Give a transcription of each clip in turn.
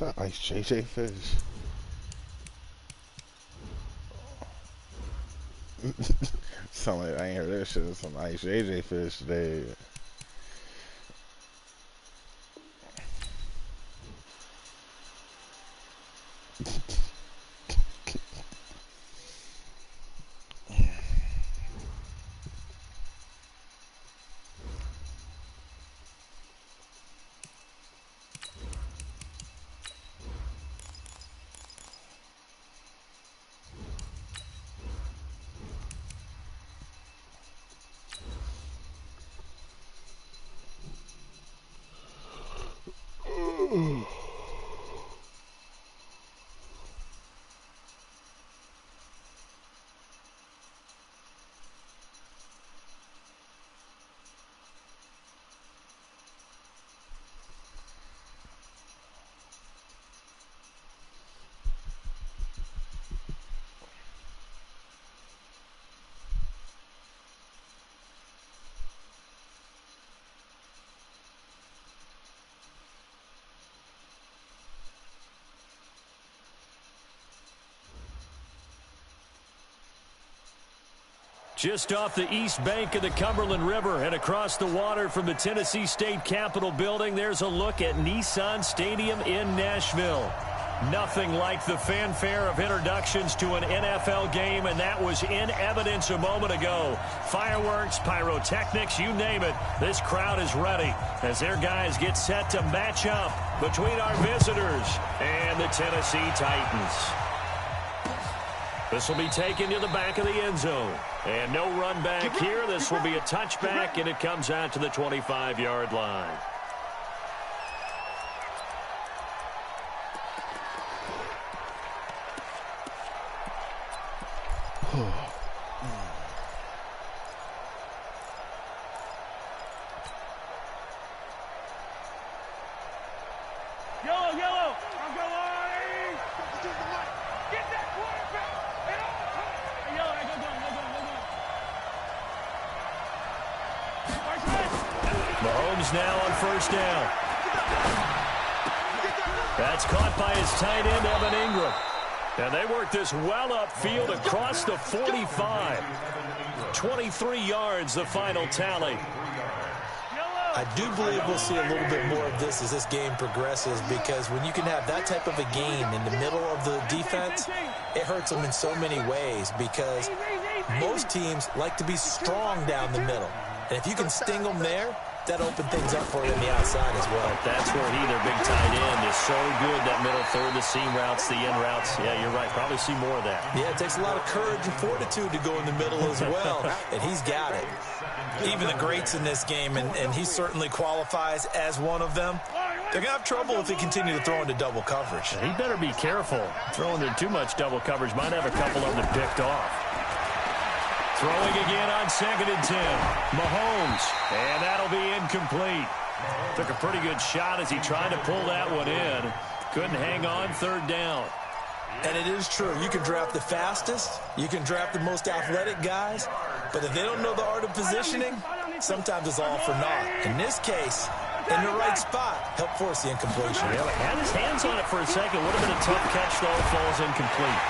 that Ice JJ Fish? Sound like I ain't heard that shit. Some Ice JJ Fish today. Just off the east bank of the Cumberland River and across the water from the Tennessee State Capitol building, there's a look at Nissan Stadium in Nashville. Nothing like the fanfare of introductions to an NFL game, and that was in evidence a moment ago. Fireworks, pyrotechnics, you name it. This crowd is ready as their guys get set to match up between our visitors and the Tennessee Titans. This will be taken to the back of the end zone. And no run back here. This will be a touchback, and it comes out to the 25-yard line. Mahomes now on first down. That's caught by his tight end, Evan Ingram. And they work this well upfield across the 45. 23 yards, the final tally. I do believe we'll see a little bit more of this as this game progresses, because when you can have that type of a game in the middle of the defense, it hurts them in so many ways, because most teams like to be strong down the middle. And if you can sting them there, that opened things up for you on the outside as well. That's where their big tight end, is so good. That middle third, the seam routes, the in routes. Yeah, you're right. Probably see more of that. Yeah, it takes a lot of courage and fortitude to go in the middle as well, and he's got it. Even the greats in this game, and he certainly qualifies as one of them, they're going to have trouble if they continue to throw into double coverage. He better be careful. Throwing into too much double coverage might have a couple of them picked off. Throwing again on 2nd and 10. Mahomes, and that'll be incomplete. Took a pretty good shot as he tried to pull that one in. Couldn't hang on 3rd down. And it is true. You can draft the fastest. You can draft the most athletic guys. But if they don't know the art of positioning, sometimes it's all for naught. In this case, in the right spot, help force the incompletion. Yeah, had his hands on it for a second. Would have been a tough catch, though. Falls incomplete.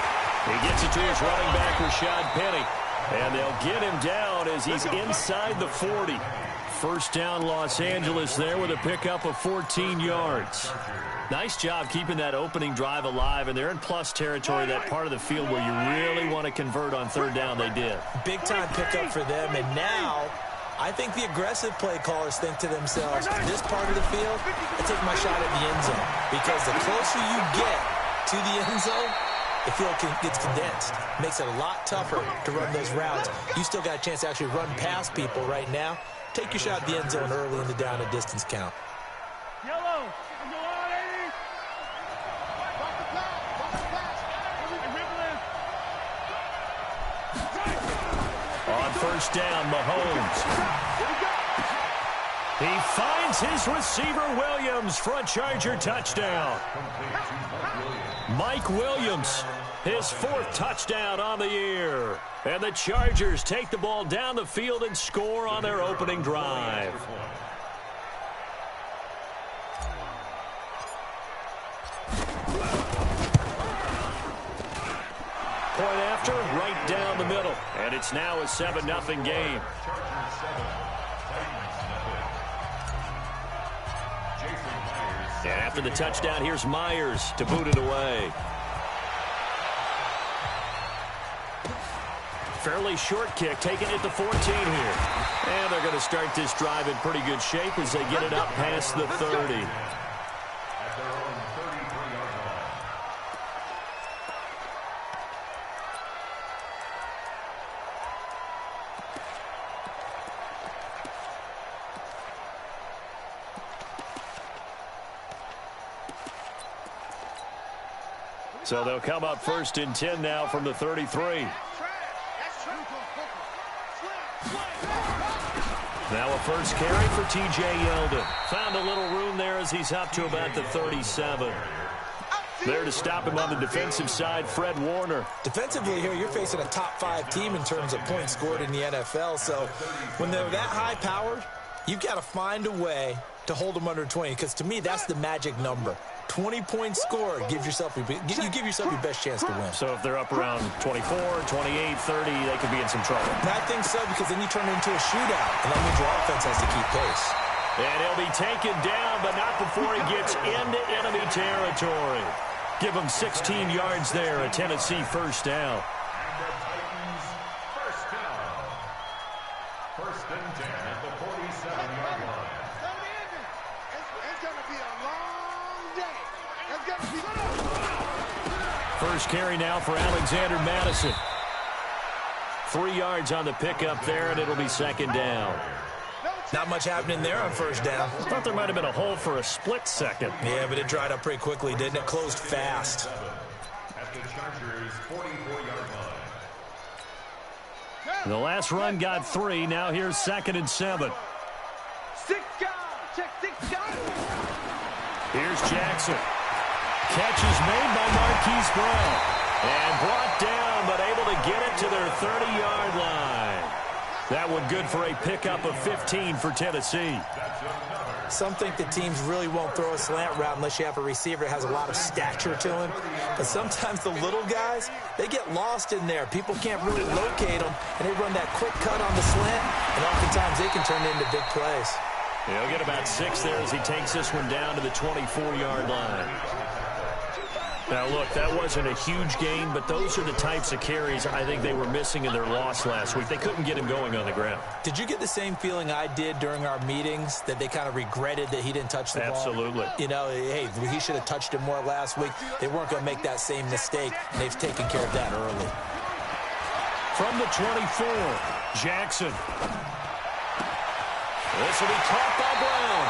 He gets it to his running back, Rashad Penny. And they'll get him down as he's inside the 40. First down, Los Angeles there with a pickup of 14 yards. Nice job keeping that opening drive alive, and they're in plus territory, that part of the field where you really want to convert on 3rd down. They did. Big-time pickup for them, and now I think the aggressive play callers think to themselves, this part of the field, I take my shot at the end zone, because the closer you get to the end zone, the field gets condensed. Makes it a lot tougher to run those routes. You still got a chance to actually run past people right now. Take your shot at the end zone early in the down and distance count. Yellow. On first down, Mahomes. He finds his receiver, Williams, for a Charger touchdown. Mike Williams, his 4th touchdown on the year. And the Chargers take the ball down the field and score on their opening drive. point after, right down the middle. And it's now a 7-0 game. And after the touchdown, here's Myers to boot it away. Fairly short kick, taking it to 14 here. And they're going to start this drive in pretty good shape as they get it up past the 30. So they'll come up 1st and 10 now from the 33. Now a first carry for T.J. Yeldon. Found a little room there as he's up to about the 37. There to stop him on the defensive side, Fred Warner. Defensively here, you're facing a top 5 team in terms of points scored in the NFL. So when they're that high powered, you've got to find a way to hold them under 20. Because to me, that's the magic number. 20 points scored, you give yourself your best chance to win. So if they're up around 24, 28, 30, they could be in some trouble. And I think so, because then you turn it into a shootout, and that means your offense has to keep pace. And he'll be taken down, but not before he gets into enemy territory. Give him 16 yards there, a Tennessee first down. First and 10 at the 47-yard line. It's going to be a long day. It's going to be First carry now for Alexander Madison. 3 yards on the pickup there, and it'll be 2nd down. Not much happening there on first down. Thought there might have been a hole for a split second. Yeah, but it dried up pretty quickly, didn't it? Closed fast. At the Chargers' 44-yard line. The last run got 3. Now here's 2nd and 7. 6 guys. Check 6 guys. Here's Jackson. Catch is made by Marquise Brown. And brought down, but able to get it to their 30-yard line. That one good for a pickup of 15 for Tennessee. Some think the teams really won't throw a slant route unless you have a receiver that has a lot of stature to him. But sometimes the little guys, they get lost in there. People can't really locate them, and they run that quick cut on the slant, and oftentimes they can turn it into big plays. He'll get about 6 there as he takes this one down to the 24-yard line. Now, look, that wasn't a huge gain, but those are the types of carries I think they were missing in their loss last week. They couldn't get him going on the ground. Did you get the same feeling I did during our meetings, that they kind of regretted that he didn't touch the ball? Absolutely. You know, hey, he should have touched it more last week. They weren't going to make that same mistake, and they've taken care of that early. From the 24, Jackson. This will be caught by Brown.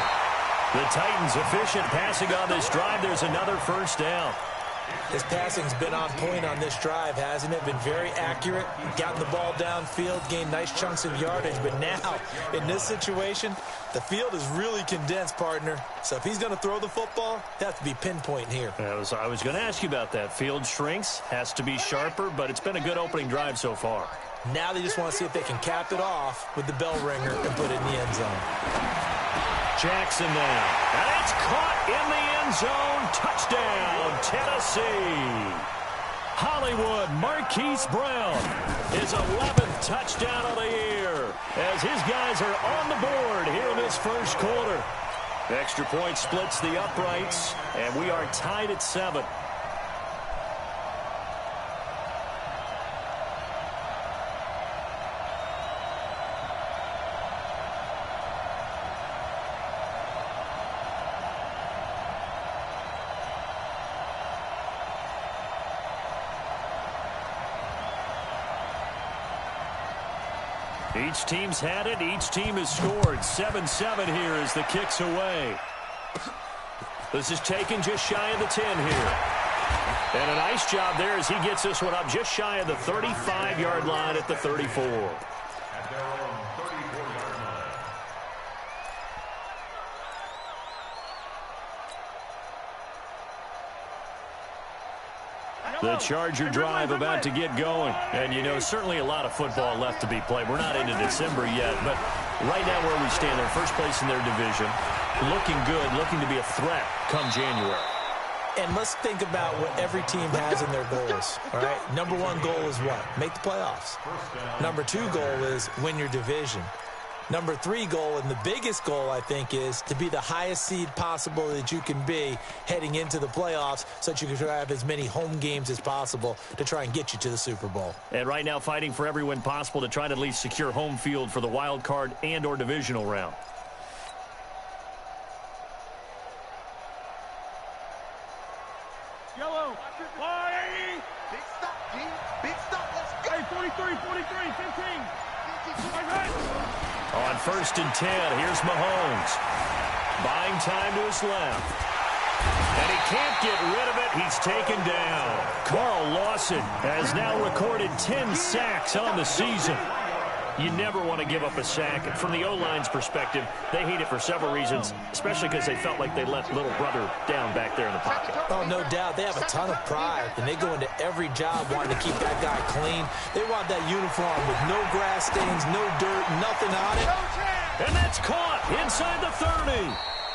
The Titans efficient passing on this drive. There's another first down. His passing's been on point on this drive, hasn't it? Been very accurate, gotten the ball downfield, gained nice chunks of yardage. But now, in this situation, the field is really condensed, partner. So if he's going to throw the football, it has to be pinpoint here. I was going to ask you about that. Field shrinks, has to be sharper, but it's been a good opening drive so far. Now they just want to see if they can cap it off with the bell ringer and put it in the end zone. Jackson now. And it's caught in the end zone. Touchdown, Tennessee. Hollywood Marquise Brown, his 11th touchdown of the year, as his guys are on the board here in this first quarter. The extra point splits the uprights, and we are tied at 7. Each team's had it. Each team has scored. 7-7 here as the kick's away. This is taken just shy of the 10 here. And a nice job there as he gets this one up just shy of the 35-yard line at the 34. At their own 34-yard line. The Charger drive about to get going. And, you know, certainly a lot of football left to be played. We're not into December yet, but right now where we stand, they're first place in their division. Looking good, looking to be a threat come January. And let's think about what every team has in their goals, all right? Number one goal is what? Make the playoffs. Number two goal is win your division. Number three goal, and the biggest goal, I think, is to be the highest seed possible that you can be heading into the playoffs so that you can have as many home games as possible to try and get you to the Super Bowl. And right now fighting for every win possible to try to at least secure home field for the wild card and or divisional round. Yellow. Big stop, G. Big stop. Let's go. Hey, 43, 15. On 1st and 10, here's Mahomes. Buying time to his left. And he can't get rid of it. He's taken down. Carl Lawson has now recorded 10 sacks on the season. You never want to give up a sack. From the O-line's perspective, they hate it for several reasons, especially because they felt like they let little brother down back there in the pocket. Oh, no doubt. They have a ton of pride, and they go into every job wanting to keep that guy clean. They want that uniform with no grass stains, no dirt, nothing on it. And that's caught inside the 30.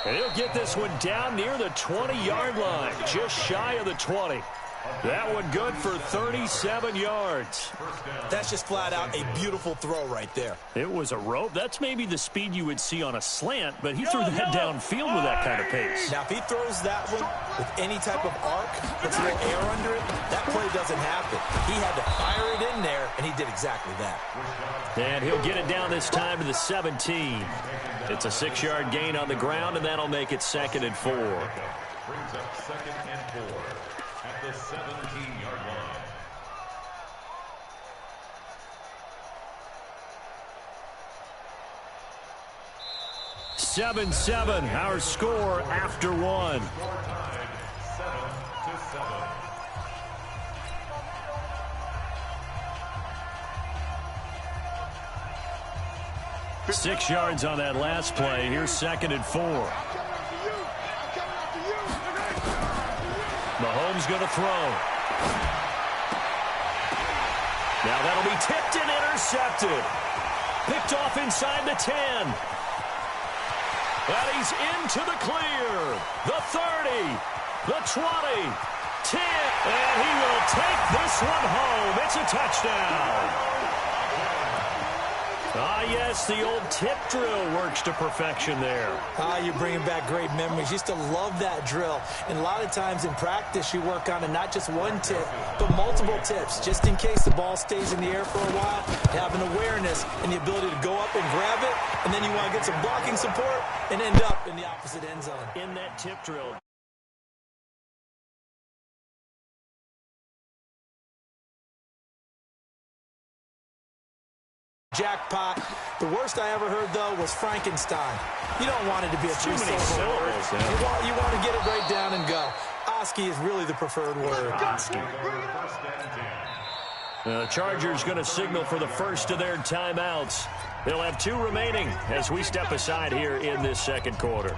And he'll get this one down near the 20-yard line, just shy of the 20. That one good for 37 yards. That's just flat out a beautiful throw right there. It was a rope. That's maybe the speed you would see on a slant, but he threw that downfield with that kind of pace. Now, if he throws that one with any type of arc, puts a little air under it, that play doesn't happen. He had to fire it in there, and he did exactly that. And he'll get it down this time to the 17. It's a 6-yard gain on the ground, and that'll make it 2nd and 4. Brings up 2nd and 4 at the 17-yard line. Seven, our score after one. Score tied 7-7. 6 yards on that last play. Here's 2nd and 4. Mahomes going to throw. Now that'll be tipped and intercepted. Picked off inside the 10. And he's into the clear. The 30. The 20. 10. And he will take this one home. It's a touchdown. Ah, yes, the old tip drill works to perfection there. Ah, you're bringing back great memories. Used to love that drill. And a lot of times in practice, you work on it, not just one tip, but multiple tips, just in case the ball stays in the air for a while. Have an awareness and the ability to go up and grab it, and then you want to get some blocking support and end up in the opposite end zone. In that tip drill. Jackpot. The worst I ever heard, though, was Frankenstein. You don't want it to be a Too many syllables. You want to get it right down and go. Oski is really the preferred word. The Chargers going to signal for the first of their timeouts. They'll have 2 remaining as we step aside here in this 2nd quarter.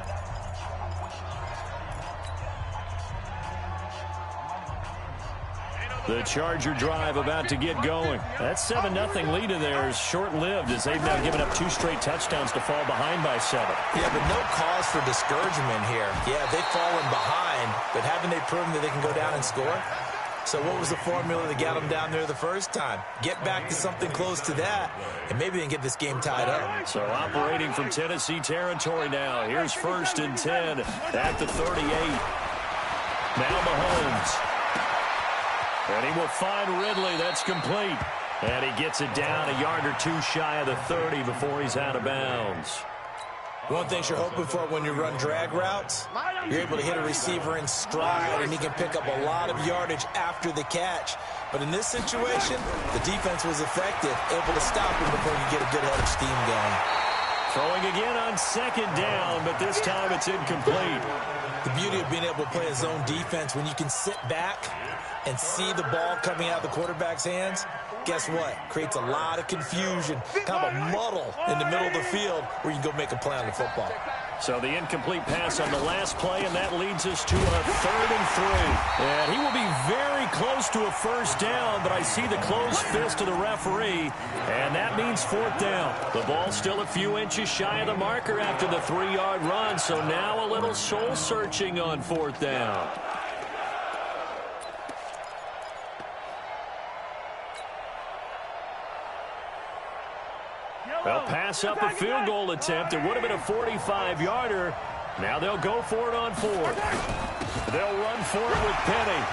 The Charger drive about to get going. That 7-0 lead of theirs short-lived as they've now given up 2 straight touchdowns to fall behind by 7. Yeah, but no cause for discouragement here. Yeah, they've fallen behind, but haven't they proven that they can go down and score? So what was the formula that got them down there the first time? Get back to something close to that, and maybe they can get this game tied up. So operating from Tennessee territory now. Here's 1st and 10 at the 38. Now Mahomes. And he will find Ridley. That's complete. And he gets it down a yard or 2 shy of the 30 before he's out of bounds. One thing you're hoping for when you run drag routes, you're able to hit a receiver in stride, and he can pick up a lot of yardage after the catch. But in this situation, the defense was effective, able to stop him before you get a good head of steam going. Throwing again on 2nd down, but this time it's incomplete. The beauty of being able to play a zone defense, when you can sit back and see the ball coming out of the quarterback's hands, guess what? Creates a lot of confusion, kind of a muddle in the middle of the field where you can go make a play on the football. So the incomplete pass on the last play, and that leads us to a 3rd and 3. And he will be very close to a 1st down, but I see the closed fist of the referee, and that means 4th down. The ball's still a few inches shy of the marker after the 3-yard run, so now a little soul-searching on 4th down. They'll pass up a field goal attempt. It would have been a 45-yarder. Now they'll go for it on fourth. They'll run for it with Penny.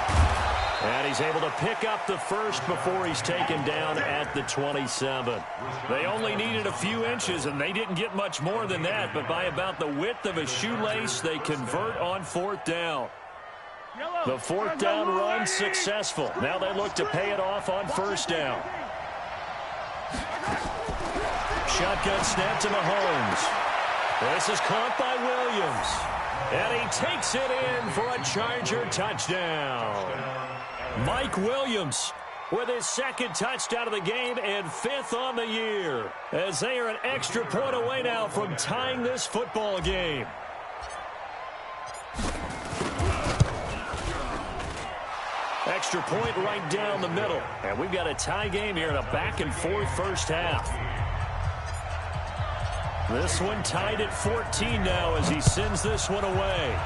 And he's able to pick up the first before he's taken down at the 27. They only needed a few inches, and they didn't get much more than that. But by about the width of a shoelace, they convert on fourth down. The fourth down run successful. Now they look to pay it off on first down. Shotgun snap to Mahomes. This is caught by Williams. And he takes it in for a Charger touchdown. Mike Williams with his second touchdown of the game and fifth on the year, as they are an extra point away now from tying this football game. Extra point right down the middle. And we've got a tie game here in a back-and-forth first half. This one tied at 14 now as he sends this one away.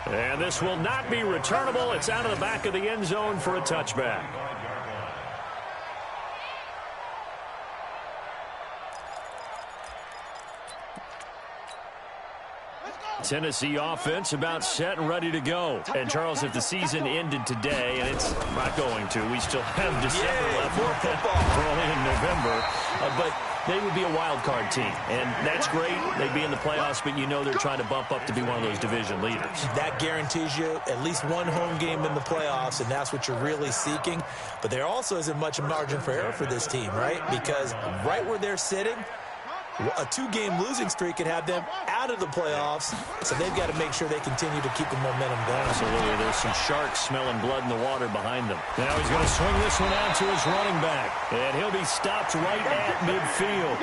And this will not be returnable. It's out of the back of the end zone for a touchback. Tennessee offense about set and ready to go. And, Charles, if the season ended today, and it's not going to, we still have December left. More football. We're only in November. But they would be a wild card team. And that's great. They'd be in the playoffs, but you know they're trying to bump up to be one of those division leaders. That guarantees you at least one home game in the playoffs, and that's what you're really seeking. But there also isn't much margin for error for this team, right? Because right where they're sitting, a two-game losing streak could have them out of the playoffs, so they've got to make sure they continue to keep the momentum going. Absolutely. There's some sharks smelling blood in the water behind them. Now he's going to swing this one out to his running back, and he'll be stopped right at midfield.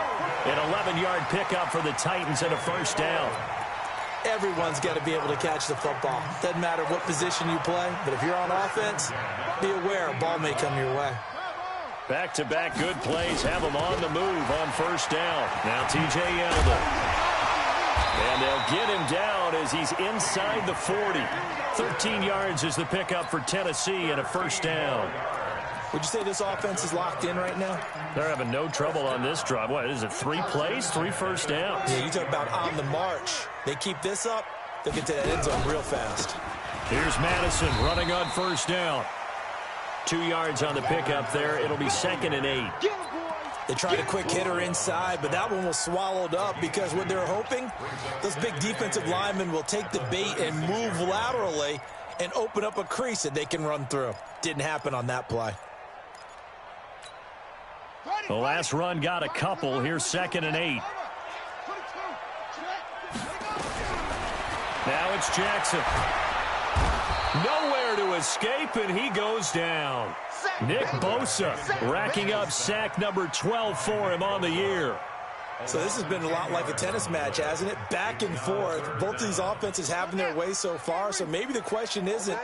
An 11-yard pickup for the Titans and a first down. Everyone's got to be able to catch the football. Doesn't matter what position you play, but if you're on offense, be aware a ball may come your way. Back-to-back good plays have them on the move on first down. Now T.J. Yeldon. And they'll get him down as he's inside the 40. 13 yards is the pickup for Tennessee and a first down. Would you say this offense is locked in right now? They're having no trouble on this drive. What is it, 3 plays, 3 first downs? Yeah, you talk about on the march. They keep this up, they'll get to that end zone real fast. Here's Madison running on first down. 2 yards on the pickup there. It'll be 2nd and 8. They tried a quick hitter inside, but that one was swallowed up because what they're hoping, those big defensive linemen will take the bait and move laterally and open up a crease that they can run through. Didn't happen on that play. The last run got a couple. Here's 2nd and 8. Now it's Jackson. Nowhere to escape, and he goes down. Nick Bosa racking up sack number 12 for him on the year. So this has been a lot like a tennis match, hasn't it? Back and forth. Both of these offenses having their way so far, so maybe the question isn't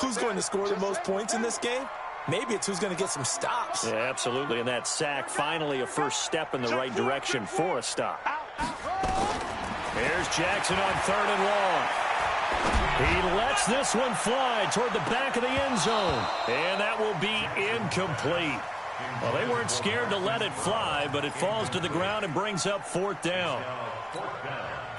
who's going to score the most points in this game. Maybe it's who's going to get some stops. Yeah, absolutely, and that sack finally a first step in the right direction for a stop. Here's Jackson on 3rd and long. He lets this one fly toward the back of the end zone, and that will be incomplete. Well, they weren't scared to let it fly, but it falls to the ground and brings up 4th down.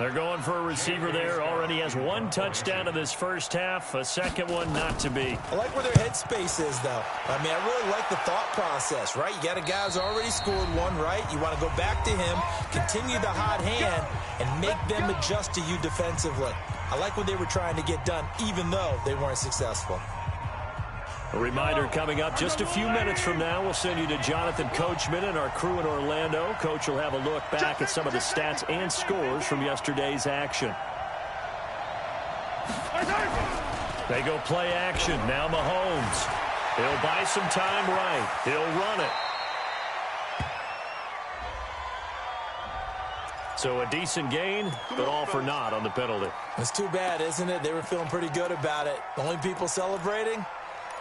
They're going for a receiver there. Already has 1 touchdown in this first half, a second one not to be. I like where their headspace is, though. I mean, I really like the thought process, right? You got a guy who's already scored 1, right? You want to go back to him, continue the hot hand, and make them adjust to you defensively. I like what they were trying to get done, even though they weren't successful. A reminder coming up just a few minutes from now. We'll send you to Jonathan Coachman and our crew in Orlando. Coach will have a look back at some of the stats and scores from yesterday's action. They go play action. Now Mahomes. He'll buy some time right. He'll run it. So a decent gain, but all for naught on the penalty. It's too bad, isn't it? They were feeling pretty good about it. The only people celebrating,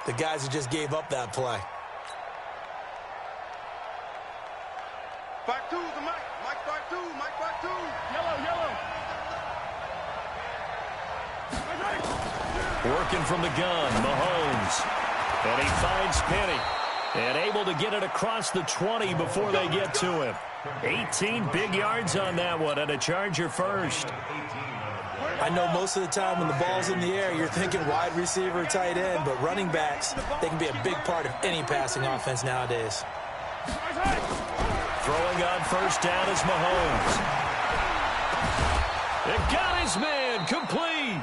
the guys who just gave up that play. Back 2 the Mike. Mike back 2. Mike back 2. Yellow. Working from the gun, Mahomes. And he finds Penny. And able to get it across the 20 before they get to him. 18 big yards on that one, and a Charger first. I know most of the time when the ball's in the air, you're thinking wide receiver, tight end, but running backs, they can be a big part of any passing offense nowadays. Throwing on first down is Mahomes. It got his man, complete.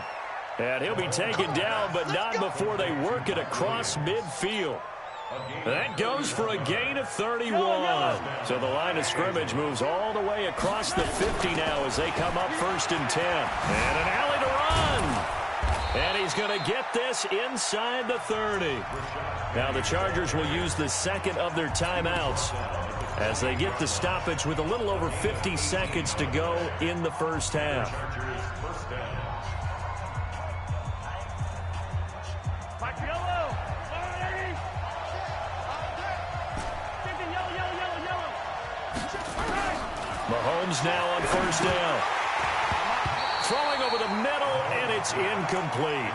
And he'll be taken down, but not before they work it across midfield. That goes for a gain of 31. So the line of scrimmage moves all the way across the 50 now as they come up 1st and 10. And an alley to run. And he's going to get this inside the 30. Now the Chargers will use the second of their timeouts as they get the stoppage with a little over 50 seconds to go in the first half. Mahomes now on first down. Throwing over the middle, and it's incomplete.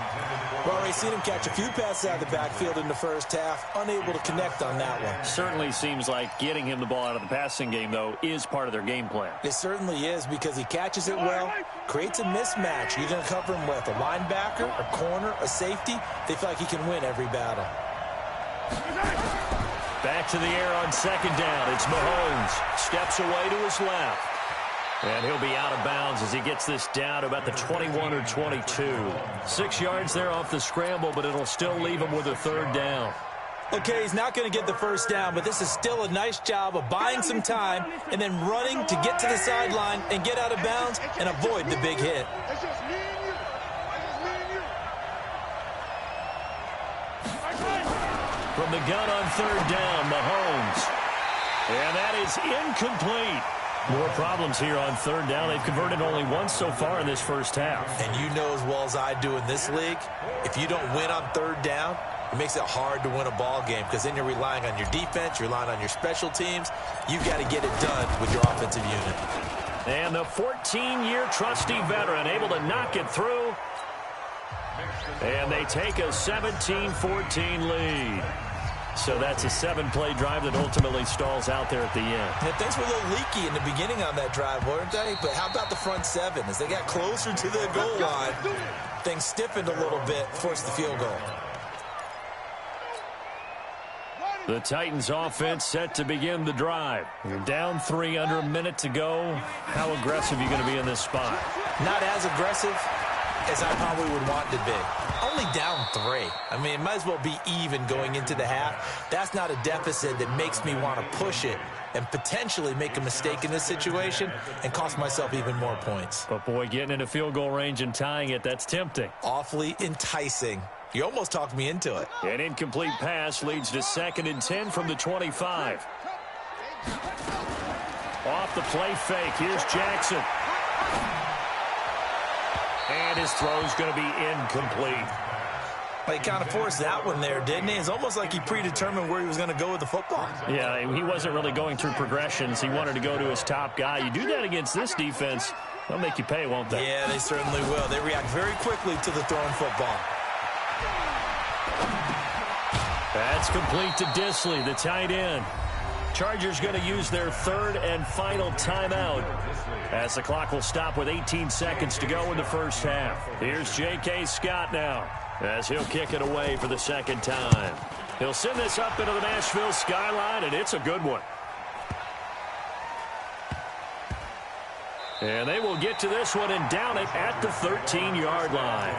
Well, we've seen him catch a few passes out of the backfield in the first half, unable to connect on that one. Certainly seems like getting him the ball out of the passing game, though, is part of their game plan. It certainly is because he catches it well, creates a mismatch. You're going to cover him with a linebacker, a corner, a safety. They feel like he can win every battle. Back to the air on second down. It's Mahomes. Steps away to his left. And he'll be out of bounds as he gets this down to about the 21 or 22. 6 yards there off the scramble, but it'll still leave him with a third down. Okay, he's not going to get the first down, but this is still a nice job of buying some time and then running to get to the sideline and get out of bounds and avoid the big hit. It's just me and you. It's just me and you. From the gun on third down, Mahomes. And that is incomplete. More problems here on third down. They've converted only once so far in this first half. And you know as well as I do in this league, if you don't win on third down, it makes it hard to win a ball game because then you're relying on your defense, you're relying on your special teams. You've got to get it done with your offensive unit. And the 14-year trusty veteran able to knock it through. And they take a 17-14 lead. So that's a 7-play drive that ultimately stalls out there at the end. Yeah, things were a little leaky in the beginning on that drive, weren't they? But how about the front seven? As they got closer to the goal line, things stiffened a little bit, forced the field goal. The Titans offense set to begin the drive. You're down 3 under a minute to go. How aggressive are you going to be in this spot? Not as aggressive as I probably would want to be. Only down 3. I mean, it might as well be even going into the half. That's not a deficit that makes me want to push it and potentially make a mistake in this situation and cost myself even more points. But, boy, getting into field goal range and tying it, that's tempting. Awfully enticing. You almost talked me into it. An incomplete pass leads to 2nd and 10 from the 25. Off the play fake. Here's Jackson. And his throw's going to be incomplete. Well, he kind of forced that one there, didn't he? It's almost like he predetermined where he was going to go with the football. Yeah, he wasn't really going through progressions. He wanted to go to his top guy. You do that against this defense, they'll make you pay, won't they? Yeah, they certainly will. They react very quickly to the thrown football. That's complete to Disley, the tight end. Chargers going to use their 3rd and final timeout as the clock will stop with 18 seconds to go in the first half. Here's J.K. Scott now as he'll kick it away for the 2nd time. He'll send this up into the Nashville skyline, and it's a good one. And they will get to this one and down it at the 13-yard line.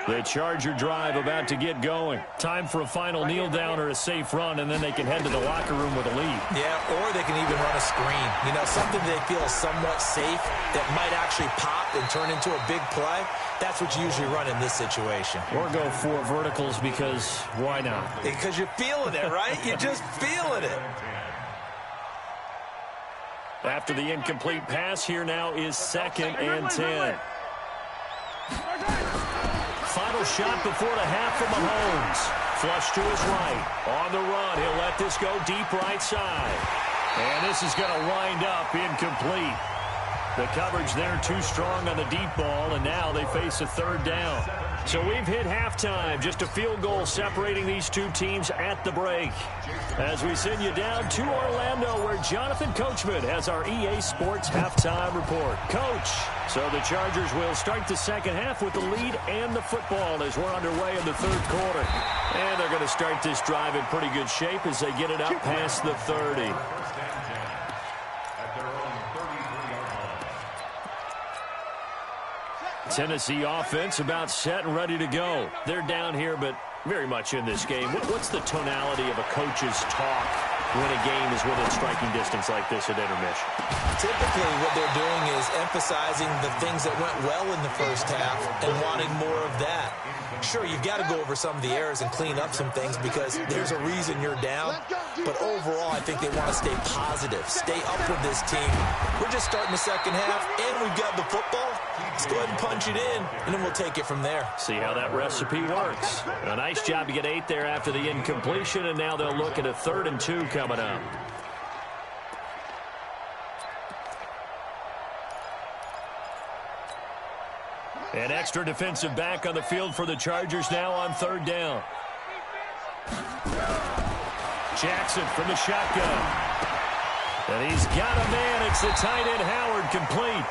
The Charger drive about to get going. Time for a final kneel down or a safe run, and then they can head to the locker room with a lead. Yeah, or they can even run a screen. You know, something they feel is somewhat safe that might actually pop and turn into a big play. That's what you usually run in this situation. Or go 4 verticals because why not? Because you're feeling it, right? You're just feeling it. After the incomplete pass, here now is 2nd and 10. Final shot before the half from Mahomes. Flush to his right. On the run, he'll let this go deep right side. And this is going to wind up incomplete. The coverage there too strong on the deep ball, and now they face a 3rd down. So we've hit halftime. Just a field goal separating these two teams at the break. As we send you down to Orlando, where Jonathan Coachman has our EA Sports halftime report. Coach, so the Chargers will start the second half with the lead and the football as we're underway in the 3rd quarter. And they're going to start this drive in pretty good shape as they get it up past the 30. Tennessee offense about set and ready to go. They're down here, but very much in this game. What's the tonality of a coach's talk when a game is within striking distance like this at intermission? Typically, what they're doing is emphasizing the things that went well in the first half and wanting more of that. Sure, you've got to go over some of the errors and clean up some things because there's a reason you're down. But overall, I think they want to stay positive, stay up with this team. We're just starting the second half, and we've got the football. Let's go ahead and punch it in, and then we'll take it from there. See how that recipe works. A nice job to get 8 there after the incompletion, and now they'll look at a 3rd and 2 coming up. An extra defensive back on the field for the Chargers now on 3rd down. Jackson from the shotgun. And he's got a man. It's the tight end Howard complete.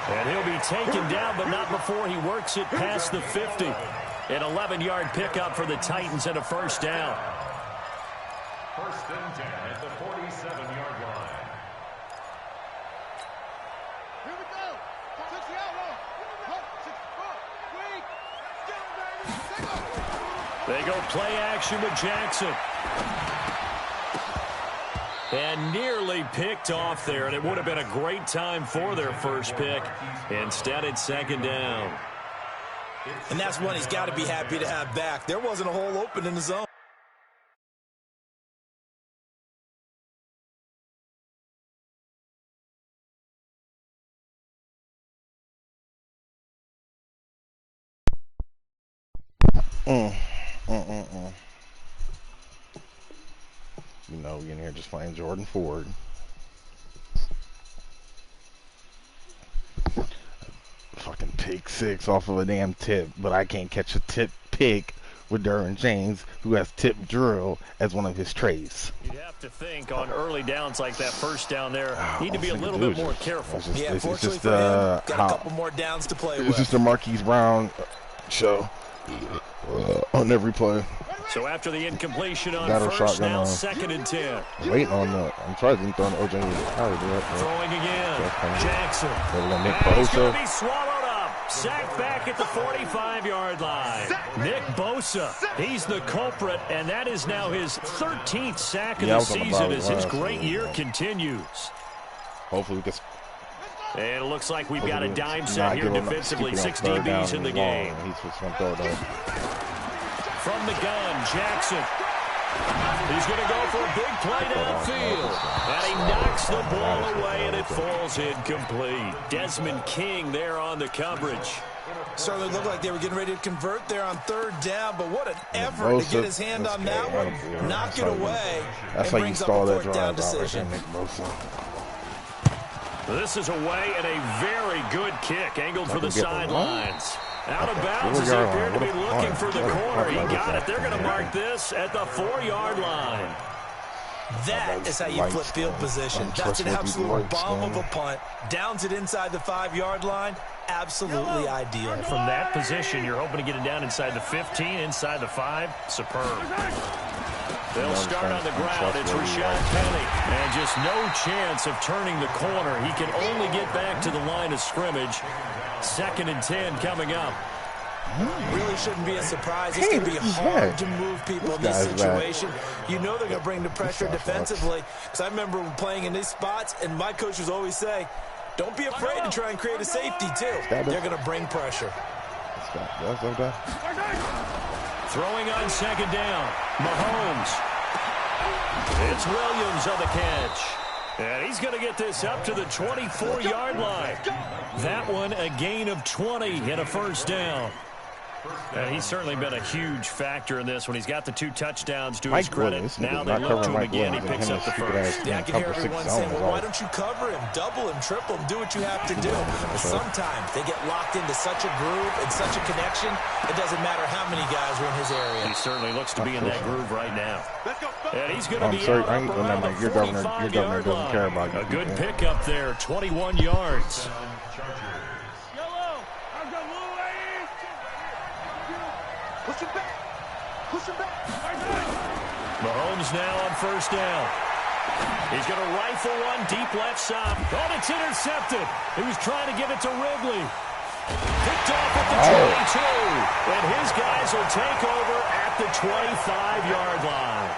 And he'll be taken down, but not before he works it past the 50. An 11-yard pickup for the Titans and a 1st down. 1st and 10 at the 47-yard line. Here we go. 6 yard. They go play action with Jackson. And nearly picked off there, and it would have been a great time for their first pick. Instead, it's 2nd down. And that's one he's got to be happy to have back. There wasn't a hole open in the zone. You know, we in here just playing Jordan Ford. Fucking pick 6 off of a damn tip, but I can't catch a tip pick with Derwin James, who has tip drill as one of his trades. You'd have to think on early downs like that 1st down there, need to be a little bit more careful. Yeah, fortunately for him, got a couple more downs to play with. It's just a Marquise Brown show on every play. So after the incompletion on Battle 1st, shotgun now on. 2nd and 10. Waiting on that. I'm trying to throw OJ. Throwing again. Jackson. Nick And he's going Bosa. to be swallowed up. Sacked back at the 45-yard line. Nick Bosa, he's the culprit, and that is now his 13th sack of the season as his great year continues. Hopefully we can. And it looks like we've got a dime set here defensively. 6 DBs in the game. He's just going to throw it up. From the gun, Jackson. He's going to go for a big play downfield. And he knocks the ball away, and it falls incomplete. Desmond King there on the coverage. Certainly looked like they were getting ready to convert there on 3rd down, but what an effort to get his hand on that one, knock it away, and brings up a 4th down decision. This is away and a very good kick, angled for the sidelines. Out of bounds as he appeared to be looking for the corner. He got it. They're going to mark this at the 4-yard line. That is how you flip field position. That's an absolute bomb of a punt. Downs it inside the 5-yard line. Absolutely ideal. From that position, you're hoping to get it down inside the 15, inside the 5. Superb. They'll start on the ground. It's Rashad Penny. And just no chance of turning the corner. He can only get back to the line of scrimmage. 2nd and 10 coming up. Really shouldn't be a surprise. It's going to be hard to move people in this situation. You know they're going to bring the pressure defensively. Because I remember playing in these spots, and my coaches always say, don't be afraid to try and create a safety, too. They're going to bring pressure. Throwing on 2nd down. Mahomes. It's Williams on the catch. And he's going to get this up to the 24-yard line. That one a gain of 20 and a first down. And he's certainly been a huge factor in this when he's got the 2 touchdowns to his credit. Now they look to him again. He picks up the first. Yeah, I can hear everyone saying, well, why don't you cover him, double him, triple him, do what you have to do. But sometimes they get locked into such a groove and such a connection, it doesn't matter how many guys are in his area. He certainly looks to be in that groove right now. And he's going to be sorry, out I ain't around the your governor 45-yard doesn't care line. about you. A good pickup there, 21 yards. Push him back. Push him back. Mahomes now on first down. He's going to rifle one deep left side. Oh, it's intercepted. He was trying to get it to Ridley. Picked off at the 22. And his guys will take over at the 25-yard line.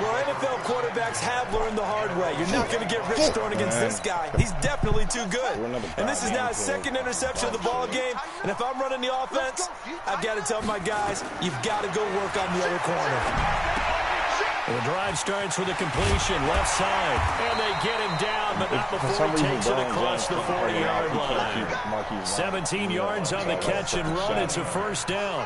Well, NFL quarterbacks have learned the hard way. You're not going to get rich throwing against this guy. He's definitely too good. And this is now his second interception of the ball game. And if I'm running the offense, I've got to tell my guys, you've got to go work on the other corner. The drive starts with a completion, left side. And they get him down, but not before he takes it across the 40-yard line. 17 yards on the catch and run. It's a first down.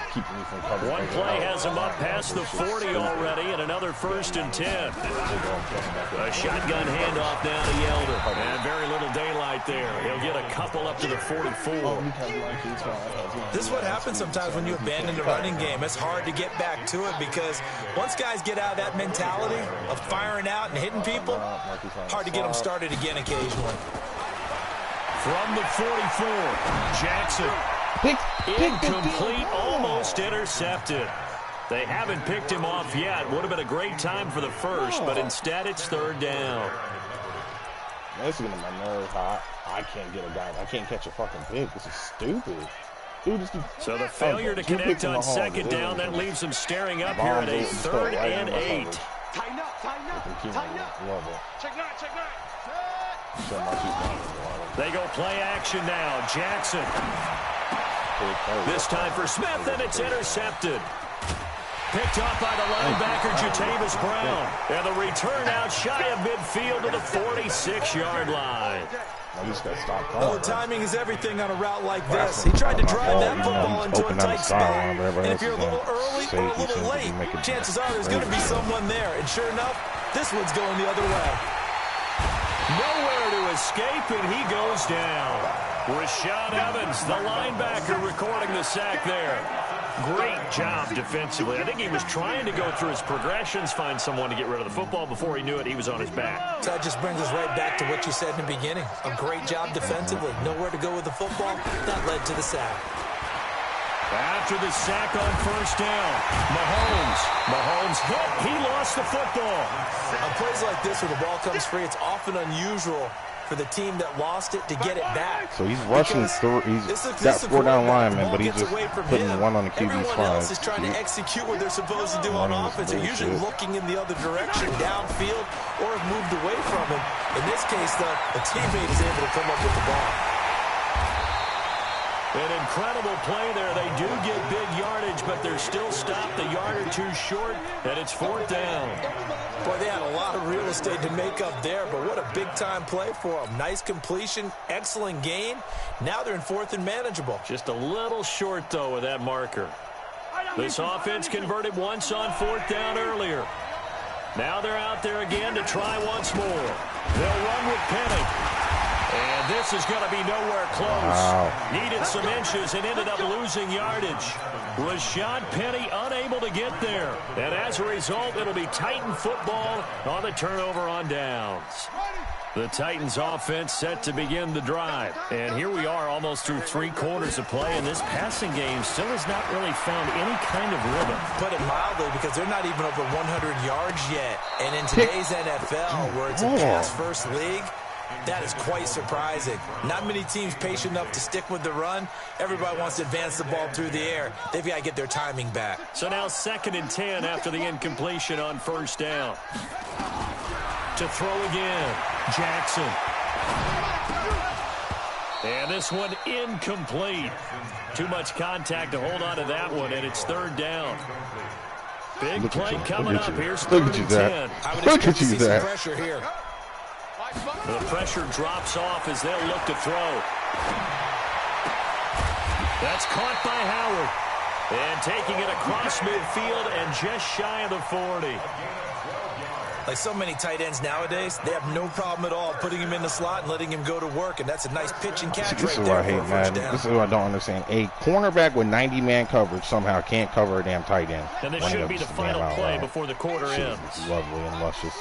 One play has him up past the 40 already, and another first and 10. A shotgun handoff down to Yeldon. And very little daylight there. He'll get a couple up to the 44. This is what happens sometimes when you abandon the running game. It's hard to get back to it because once guys get out of that mentality of firing out and hitting people, hard to get them started again occasionally. From the 44, Jackson. Incomplete, almost intercepted. They haven't picked him off yet. Would have been a great time for the first, but instead it's third down. This is getting my nerves hot. I can't get a guy. I can't catch a fucking pick. This is stupid. Dude, so the failure to connect on second down, that leaves him staring up here at a 3rd and 8. Tighten up, tighten up, tighten up. Check nine. They go play action now. Jackson. This time for Smith, and it's intercepted. Picked off by the linebacker, Jatavis Brown. And the return out shy of midfield to the 46-yard line. Oh, timing is everything on a route like this. He tried to drive that football into a tight spot. And if you're a little early or a little late, chances are there's going to be someone there. And sure enough, this one's going the other way. Nowhere to escape, and he goes down. Rashad Evans, the linebacker, recording the sack there. Great job defensively. I think he was trying to go through his progressions, find someone to get rid of the football. Before he knew it, he was on his back. So that just brings us right back to what you said in the beginning. A great job defensively. Nowhere to go with the football. That led to the sack. After the sack on first down, Mahomes hit. He lost the football. On plays like this where the ball comes free, it's often unusual for the team that lost it to get it back. So he's rushing through. He's got 4 down linemen, but he's just putting one on the QB spot. Everyone else is trying to execute what they're supposed to do on offense. They're usually looking in the other direction, downfield, or have moved away from him. In this case, though, a teammate is able to come up with the ball. An incredible play there. They do get big yardage, but they're still stopped a yard or two short, and it's 4th down. Boy, they had a lot of real estate to make up there, but what a big-time play for them. Nice completion, excellent gain. Now they're in 4th and manageable. Just a little short, though, with that marker. This offense converted once on 4th down earlier. Now they're out there again to try once more. They'll run with Penny. And this is going to be nowhere close. Wow. Needed some inches and ended up losing yardage. Rashad Penny unable to get there. And as a result, it'll be Titan football on the turnover on downs. The Titans offense set to begin the drive. And here we are almost through 3 quarters of play, and this passing game still has not really found any kind of rhythm. Put it mildly, because they're not even over 100 yards yet. And in today's NFL, where it's a pass-first league, that is quite surprising. Not many teams patient enough to stick with the run. Everybody wants to advance the ball through the air. They've got to get their timing back. So now 2nd and 10 after the incompletion on first down. To throw again, Jackson. And this one incomplete. Too much contact to hold on to that one, and it's 3rd down. Big play coming up. Here's 3rd and 10. I would expect to see some pressure here. The pressure drops off as they'll look to throw. That's caught by Howard. And taking it across midfield and just shy of the 40. Like so many tight ends nowadays, they have no problem at all putting him in the slot and letting him go to work, and that's a nice pitch and catch This right is there what I for a hate, first man. down. This is what I don't understand. A cornerback with 90-man coverage somehow can't cover a damn tight end. And this Running should up be the damn final out play loud. before the quarter Shit ends. is lovely and luscious.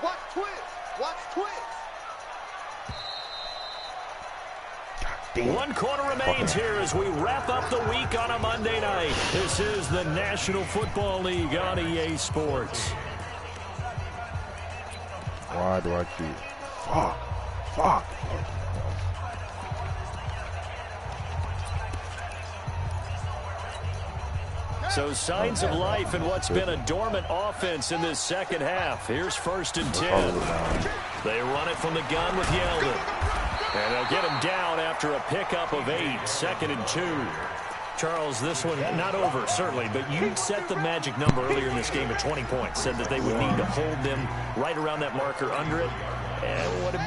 Watch twist. Watch twist. Damn. One quarter remains here as we wrap up the week on a Monday night. This is the National Football League on EA Sports. Why do I keep? Fuck. So signs of life in what's been a dormant offense in this second half. Here's 1st and 10. They run it from the gun with Yeldon. And they'll get him down after a pickup of 8. 2nd and 2. Charles, this one not over, certainly, but you set the magic number earlier in this game at 20 points. Said that they would need to hold them right around that marker under it.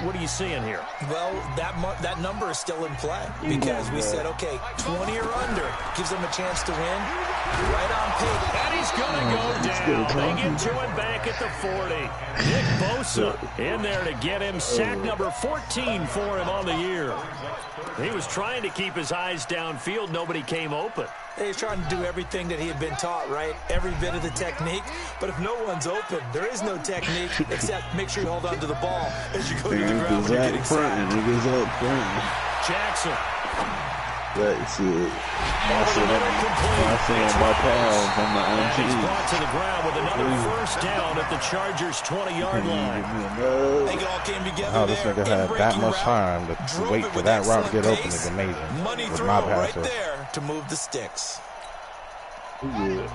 What are you seeing here? Well, that number is still in play because we said, okay, 20 or under gives them a chance to win. Right on paper. And he's going to go down. They get to it back at the 40. Nick Bosa in there to get him sack number 14 for him on the year. He was trying to keep his eyes downfield. Nobody came open. He's trying to do everything that he had been taught, right? Every bit of the technique. But if no one's open, there is no technique except make sure you hold on to the ball as you go to the ground when you're getting sacked. Jackson. That's it. I see my pals on the He's team. brought to the ground with another first down at the Chargers' 20-yard line. I think it all came together How this there. nigga had that In-breaking much route, time to drove wait it for with that route to get excellent open pace. is amazing. Money With throw my right passer. there to move the sticks.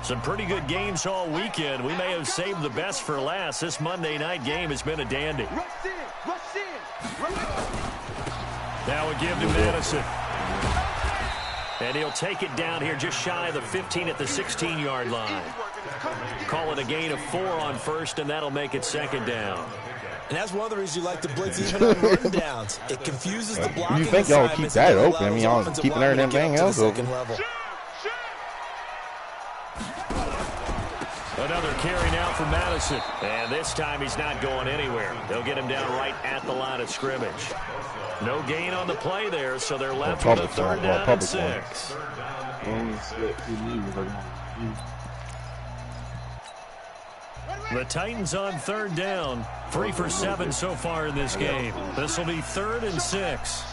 Some pretty good games all weekend. We may have saved the best for last. This Monday night game has been a dandy. Rush in. Rush in. Rush in. Now we give to Madison. And he'll take it down here just shy of the 15 at the 16-yard line. Call it a gain of 4 on first, and that'll make it 2nd down. And that's one of the reasons you like to blitz even on run downs. It confuses the blocking. You think y'all keep assignments that and open? I mean, y'all allows offensive keeping linemen to everything get up to else the open. second level. Another carry now for Madison. And this time he's not going anywhere. They'll get him down right at the line of scrimmage. No gain on the play there, so they're left with a 3rd down and 6. The Titans on 3rd down. 3 for 7 so far in this game. This will be 3rd and 6.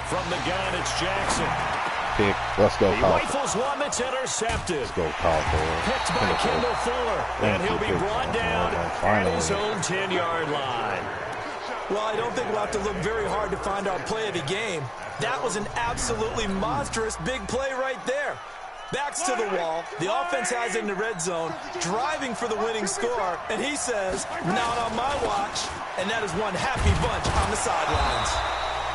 From the gun, it's Jackson. Pick. Let's go, He Kyle. rifles one that's intercepted. Let's go, Kyle. Picked by Kendall Fuller. And he'll be brought down at his own 10-yard line. Well, I don't think we'll have to look very hard to find our play of the game. That was an absolutely monstrous big play right there. Backs to the wall. The offense has it in the red zone, driving for the winning score. And he says, not on my watch. And that is one happy bunch on the sidelines.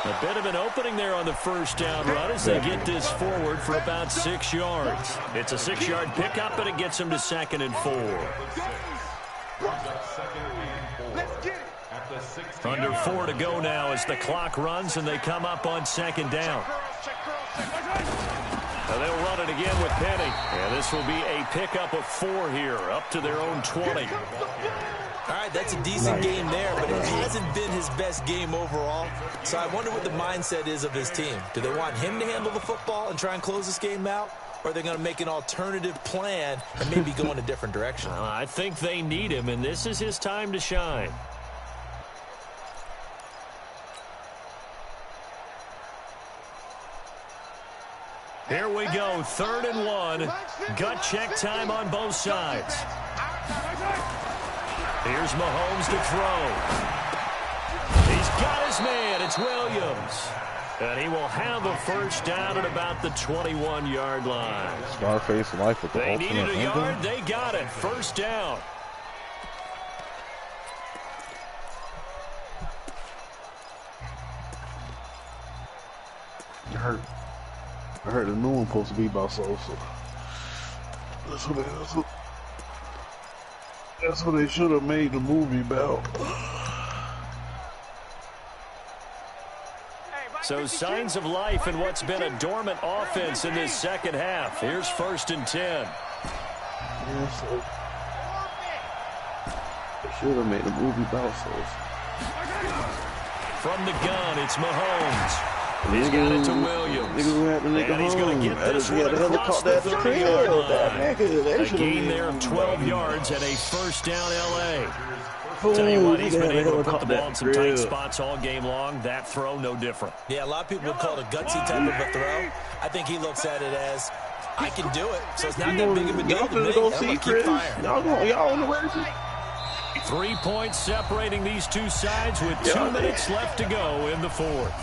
A bit of an opening there on the first down run as they get this forward for about 6 yards. It's a 6-yard pickup, and it gets them to 2nd and 4. Under 4 to go now as the clock runs, and they come up on 2nd down. Now they'll run it again with Penny. And this will be a pickup of 4 here, up to their own 20. All right, that's a decent game there, but it hasn't been his best game overall. So I wonder what the mindset is of his team. Do they want him to handle the football and try and close this game out? Or are they going to make an alternative plan and maybe go in a different direction? I think they need him, and this is his time to shine. Here we go, 3rd and 1. Gut check time on both sides. Here's Mahomes to throw. He's got his man. It's Williams. And he will have a first down at about the 21-yard line. Scarface life with the They ultimate needed a yard. ending. They got it. First down. I heard the new one supposed to be about Sosa. That's what they should have made the movie about. So signs of life in what's been a dormant offense in this second half. Here's 1st and 10. Yes, they should have made a movie about this. From the gun, it's Mahomes. He's got it to Williams. And he's going to get this one across the 30-yard line. A gain there of 12 yards and a first down L.A. Tell you what, he's been able to put the ball in some tight spots all game long. That throw, no different. Yeah, a lot of people would call it a gutsy type of a throw. I think he looks at it as, I can do it. So it's not that big of a deal to me. I'm going to keep firing. Y'all on the way. 3 points separating these two sides with 2 minutes left to go in the fourth.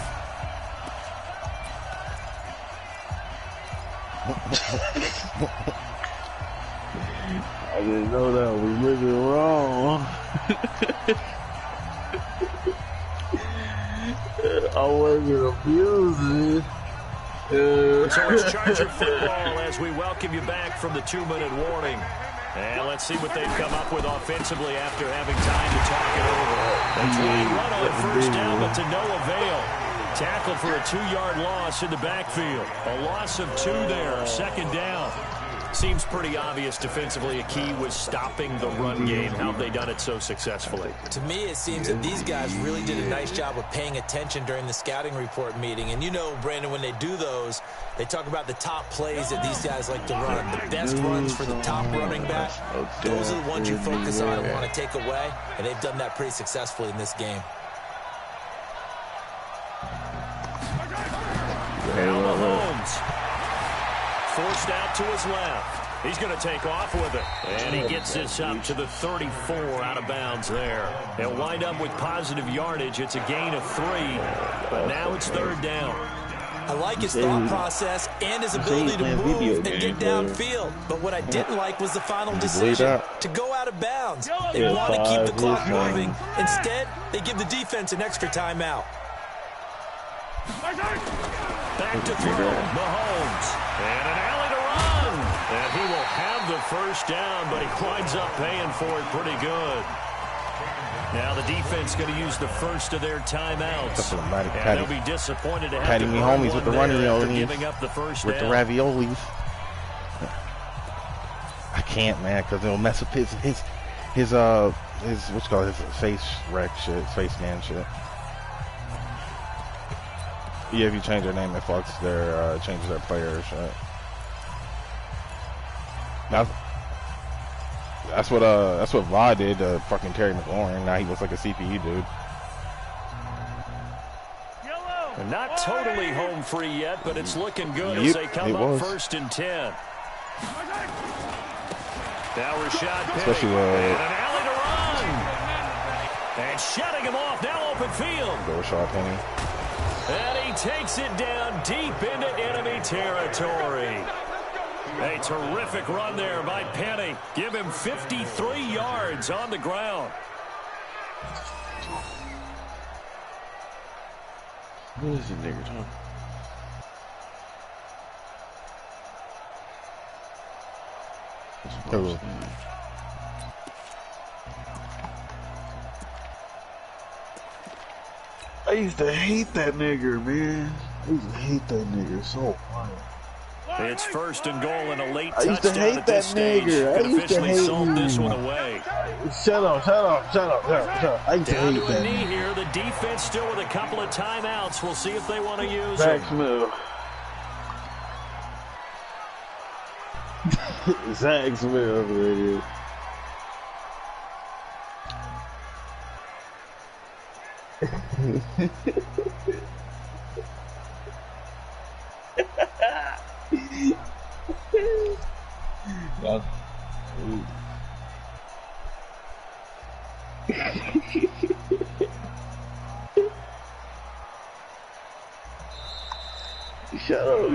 I didn't know that was looking wrong. I wasn't abusing. So it's Charger football as we welcome you back from the 2-minute warning. And let's see what they've come up with offensively after having time to talk it over. They try and run on first down, but to no avail. Tackled for a 2-yard loss in the backfield. A loss of 2 there, second down. Seems pretty obvious defensively a key was stopping the run game. How have they done it so successfully? To me, it seems that these guys really did a nice job of paying attention during the scouting report meeting. And you know, Brandon, when they do those, they talk about the top plays that these guys like to run. The best runs for the top running back, those are the ones you focus on and want to take away. And they've done that pretty successfully in this game. Mahomes forced out to his left. He's going to take off with it. And he gets this up to the 34 out of bounds there. They'll wind up with positive yardage. It's a gain of 3. But now it's 3rd down. I like his thought process and his ability to move and get downfield. But what I didn't like was the final decision to go out of bounds. They want to keep the clock moving. Instead, they give the defense an extra timeout. Back to throw, Mahomes. And an alley to run. And he will have the first down, but he winds up paying for it pretty good. Now the defense going to use the first of their timeouts. And they'll be disappointed to have to me homies with the running giving up the first with down. the raviolis. I can't, man, because it'll mess up his what's it called, his face wreck shit, face man shit. Yeah, if you change their name, it fucks their changes their player shit. That's what VOD did to fucking Terry McLaurin. Now he looks like a CPE dude. And not totally home free yet, but it's looking good as they come up 1st and 10. Now Rashad Penny, and an alley to run. And shutting him off, now open field. Go Rashad Penny. And he takes it down deep into enemy territory. A terrific run there by Penny. Give him 53 yards on the ground. What is the nigger talking? Hello. I used to hate that nigger, man. I used to hate that nigger so much. It's 1st and goal and a late I used to touchdown hate at this that stage. nigger. I Could used to officially hate sold him. this one away. Shut up. I used to Down hate to a that knee nigger. here. The defense still with a couple of timeouts. We'll see if they want to use Zach them. Smith. Zach Smith, radio. Shut up.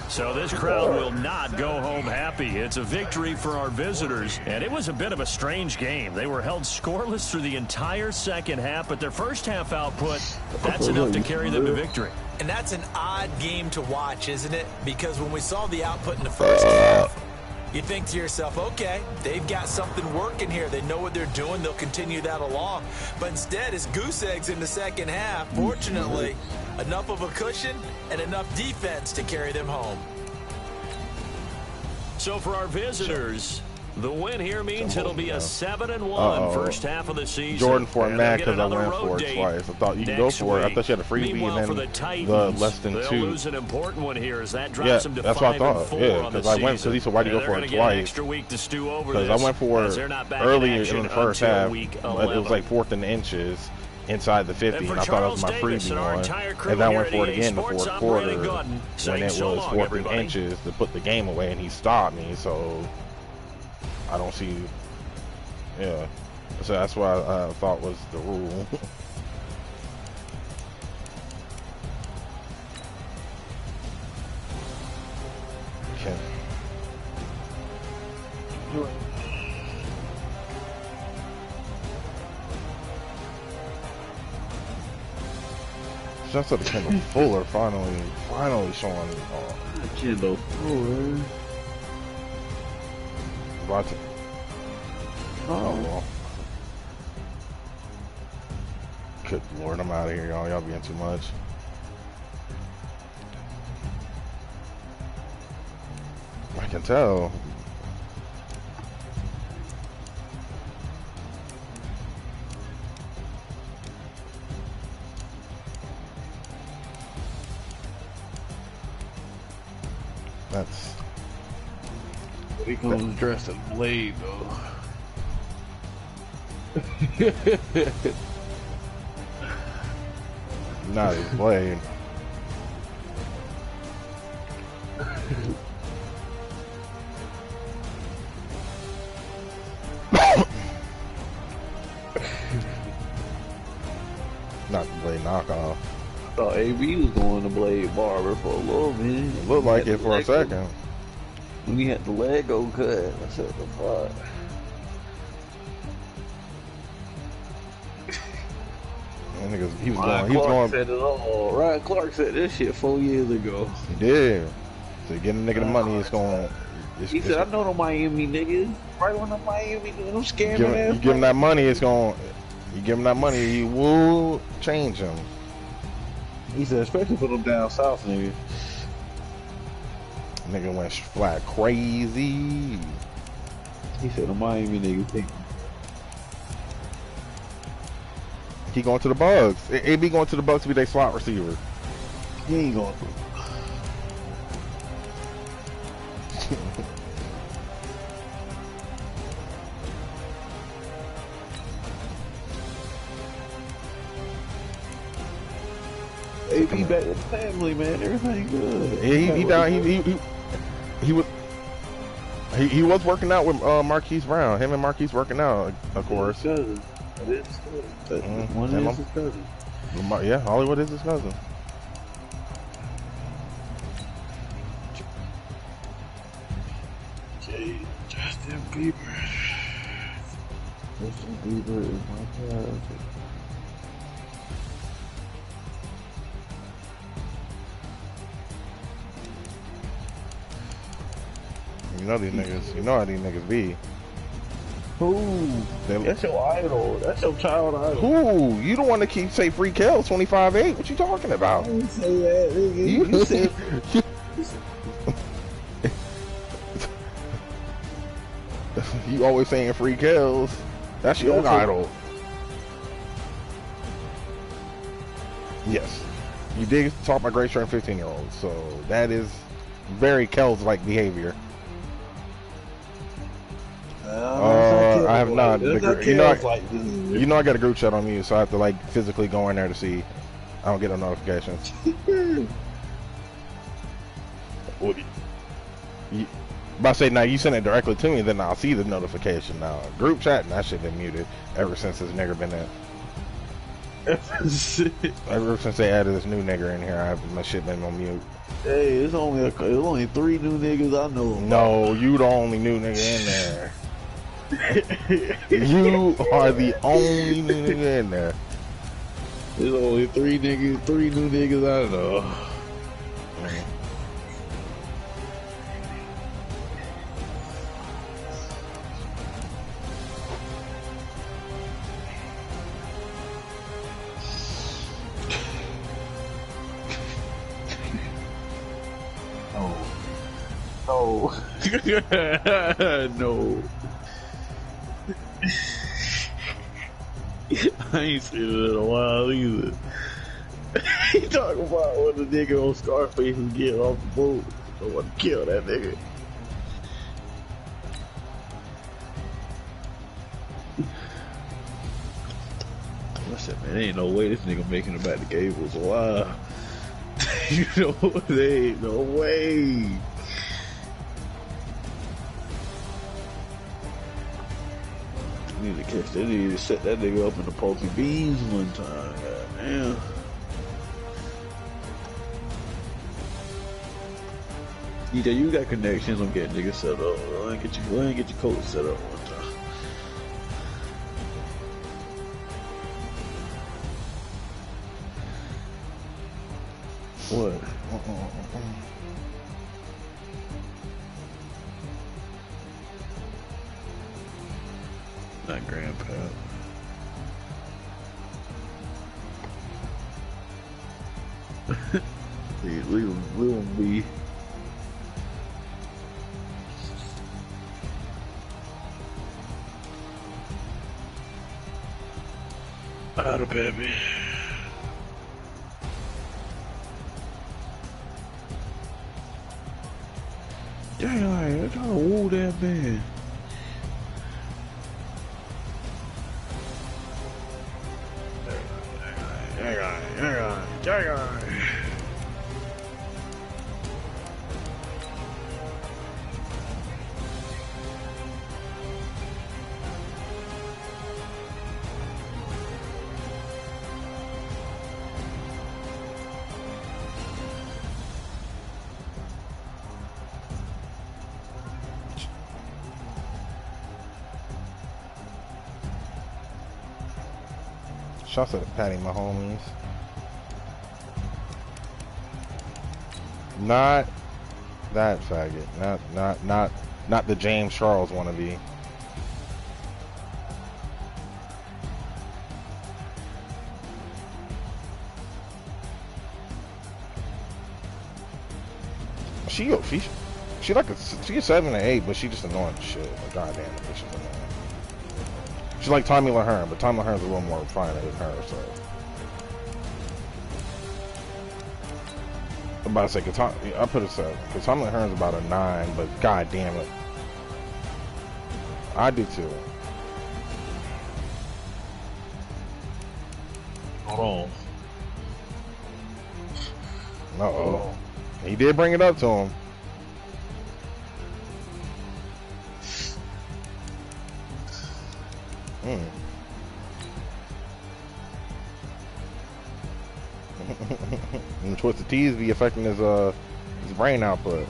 So this crowd will not go home happy. It's a victory for our visitors, and it was a bit of a strange game. They were held scoreless through the entire second half, but their first half output, that's enough to carry them to victory. And that's an odd game to watch, isn't it? Because when we saw the output in the first half, You think to yourself, okay, they've got something working here. They know what they're doing. They'll continue that along. But instead, it's goose eggs in the second half. Fortunately, enough of a cushion and enough defense to carry them home. So for our visitors, the win here means it'll be a 7-1 first half of the season. Jordan for and mad because I another went road for it date twice. I thought you could go for it. I thought you had a freebie Meanwhile, and for then the Titans, the less than they'll 2. lose an important one here as that drops Yeah, them to that's what I 5-4 thought. Yeah, on the because I went. season. Because he said, "Why'd you go And for they're it gonna get an twice?" extra week to stew over Because this, I went for as it they're not back earlier action in the first until half, week but it 11. was like 4th and inches inside the 50, And and for I thought it was my Charles Davis and freebie our one. entire crew And then I here went at for it EA again in the Sports, 4th I'm quarter Brandon Gaudin, when saying it so was long, 4th and everybody. inches to put the game away, and he stopped me. So I don't see. Yeah, so that's what I thought was the rule. Okay. Just to the Kendall Fuller finally showing Kendall Fuller. about to. Oh well. Good Lord, I'm out of here, y'all. Y'all being too much. I can tell. That's He comes dressed as Blade, though. not his blade. Not the blade knockoff. I thought AB was going to Blade Barber for a little minute. It looked like it for a second. When he had the Lego cut, I said, the fuck? That nigga, he was Ryan going. He was Clark going. said it all. Ryan Clark said this shit 4 years ago. He did. To get a nigga the money, it's going. He said, I know the Miami niggas. Right when the Miami doing them scamming ass. You give him that money, it's going. You give him that money, he will change him. He said, especially for them down south niggas. Nigga went flat crazy. He said, the Miami niggas think. He going to the Bugs. It be going to the Bugs to be their slot receiver. He ain't going to. AB back with the family, man. Everything good. Yeah, he was working out with Marquise Brown. Him and Marquise working out, of course. Cousin. That is his cousin. One is his cousin. Yeah, Hollywood is his cousin. Okay, Justin Bieber. Justin Bieber is my cousin. You know these niggas. You know how these niggas be. Who? That's your idol. That's your child idol. Who? You don't want to keep say free Kel 25-8. What you talking about? I didn't say that, nigga. You said. You always saying free Kels. That's your idol. Yes. You did talk about Great Strength 15-year-olds, so that is very Kels-like behavior. I have not. You know I got a group chat on mute, so I have to like physically go in there to see. I don't get no notifications. But I say now you send it directly to me, then I'll see the notification. Now group chat, that shit been muted ever since this nigger been in. Ever since they added this new nigger in here, my shit been on mute. Hey, it's only 3 new niggas I know. No, you the only new nigga in there. You are the only new nigga in there. There's only 3 new niggas I know. No. No. I ain't seen it in a while either. He talking about when the nigga on Scarface was getting off the boat. I want to kill that nigga. I said, man, ain't no way this nigga making it back to Gables alive. You know, there ain't no way. Need to catch that. Need to set that nigga up in the pokey beans one time. Goddamn. Yeah, you got connections. I'm getting niggas set up. Go ahead and get your coach set up one time. What? Not grandpa. We will be. Out of baby. Dang, I'm trying to woo that man. Dang on. Shouts out to Patty Mahomes. Not that faggot. Not the James Charles wannabe. She like she's 7 or 8, but she just annoying as shit. Like, goddamn, she's annoying. She's like Tommy Lahern, but Tommy Lahern's a little more refined than her, so. I'm about to say, I put it 7, because Tommy Lahern's about a 9, but god damn it. I do too. Hold on. Uh-oh. He did bring it up to him. And Twisted Teas be affecting his brain output.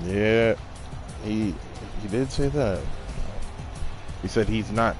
Yeah, he did say that. He said he's not.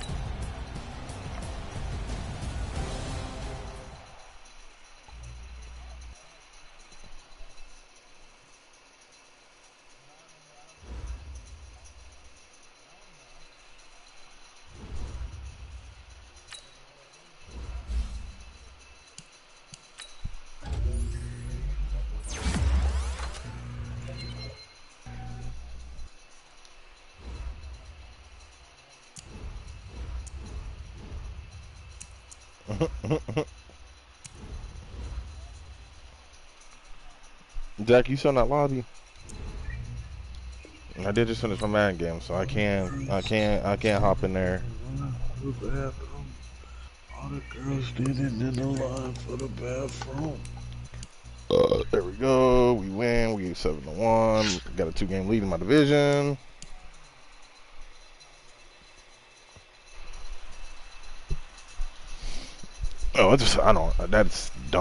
Jack, you still in that lobby? I did just finish my Madden game, so I can't hop in there. All the girls standing in the line for the bathroom. There we go. We win. We 7-1. Got a 2-game lead in my division. Oh, I don't. That's dumb.